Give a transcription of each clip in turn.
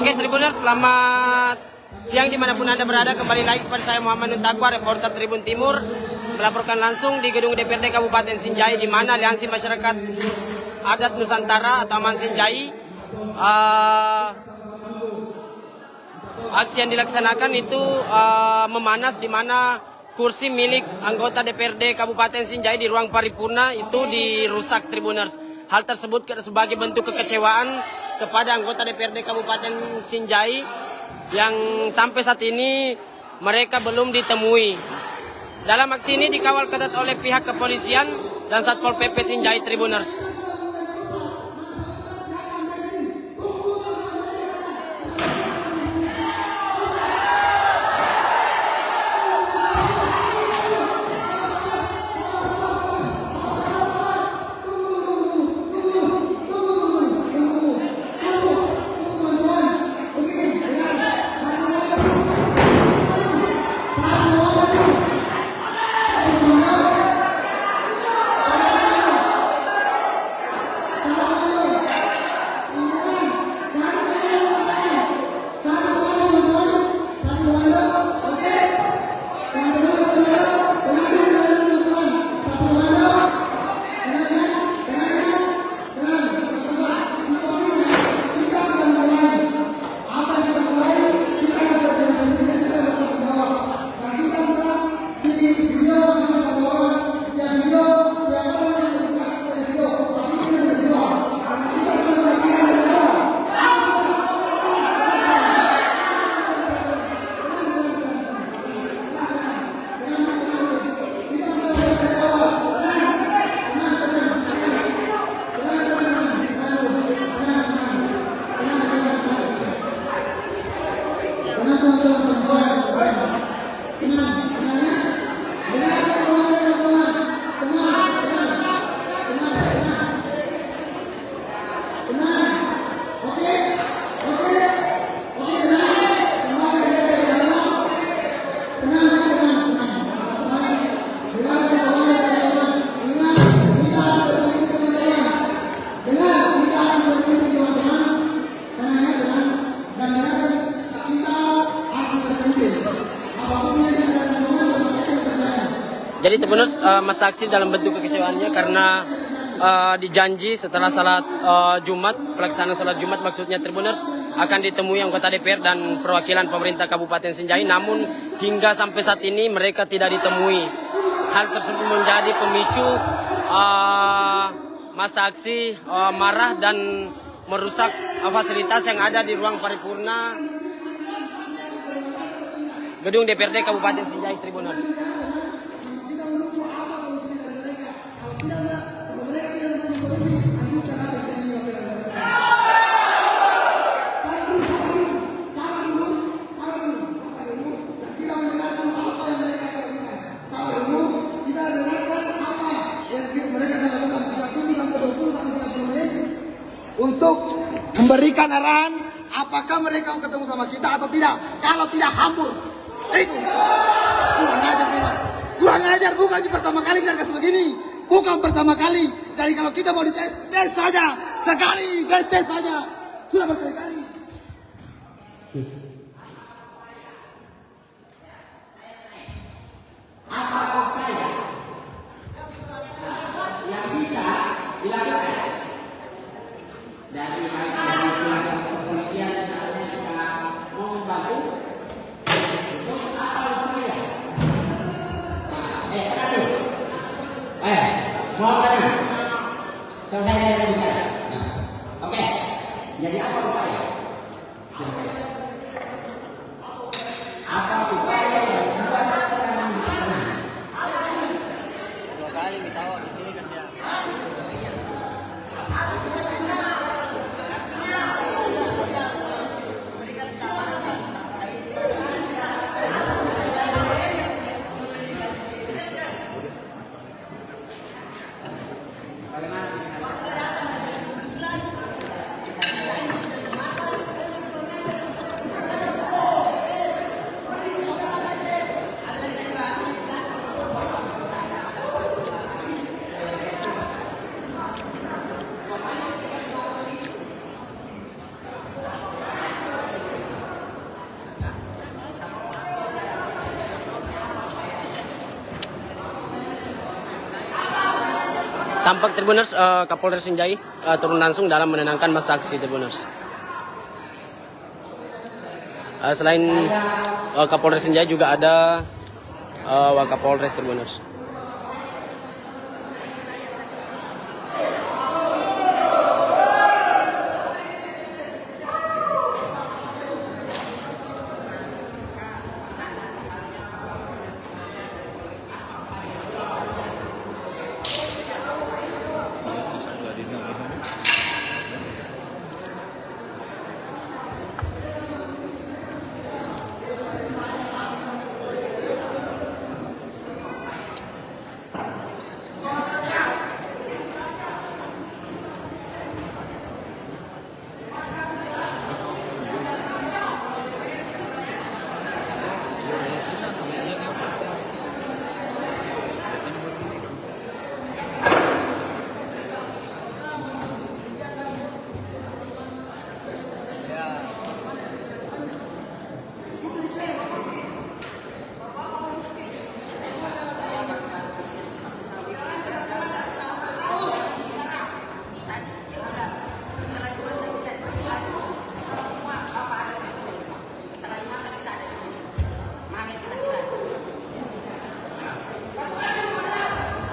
Oke, Tribuners, selamat siang dimanapun Anda berada. Kembali lagi kepada saya Muhammad Nuntakwa, reporter Tribun Timur, melaporkan langsung di gedung DPRD Kabupaten Sinjai, di mana Aliansi Masyarakat Adat Nusantara atau Aman Sinjai, aksi yang dilaksanakan itu memanas, di mana kursi milik anggota DPRD Kabupaten Sinjai di ruang paripurna itu dirusak, Tribuners. Hal tersebut sebagai bentuk kekecewaan kepada anggota DPRD Kabupaten Sinjai yang sampai saat ini mereka belum ditemui. Dalam aksi ini dikawal ketat oleh pihak kepolisian dan Satpol PP Sinjai, Tribuners. Jadi Tribuners, masa aksi dalam bentuk kekecewaannya karena dijanji setelah salat Jumat, pelaksanaan salat Jumat maksudnya, Tribuners, akan ditemui anggota DPR dan perwakilan pemerintah Kabupaten Sinjai, namun hingga sampai saat ini mereka tidak ditemui. Hal tersebut menjadi pemicu masa aksi marah dan merusak fasilitas yang ada di ruang paripurna gedung DPRD Kabupaten Sinjai, Tribuners. Untuk memberikan arahan apakah mereka mau ketemu sama kita atau tidak. Kalau tidak, hambur. Itu kurang ajar memang. Kurang ajar, bukan pertama kali kita kasih begini. Bukan pertama kali. Jadi kalau kita mau dites, tes saja. Sekali, tes saja. Sudah berkali-kali. Apa upaya yang bisa dilakukan dari kepolisian kita mau membantu untuk apa upaya? Mau tanya? Selesai saya bicara. Oke. Jadi apa upaya? Apa upaya yang membuat orang tenang? 2 kali ditawa di sini kasihan. Tampak Tribuners, Kapolres Sinjai turun langsung dalam menenangkan masa aksi Tribuners. Selain Kapolres Sinjai juga ada Wakapolres Tribuners.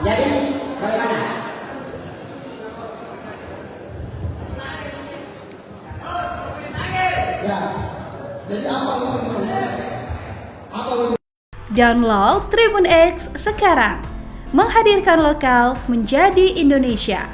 Jadi bagaimana? Ya. Jadi apa Download Tribun X sekarang. Menghadirkan lokal menjadi Indonesia.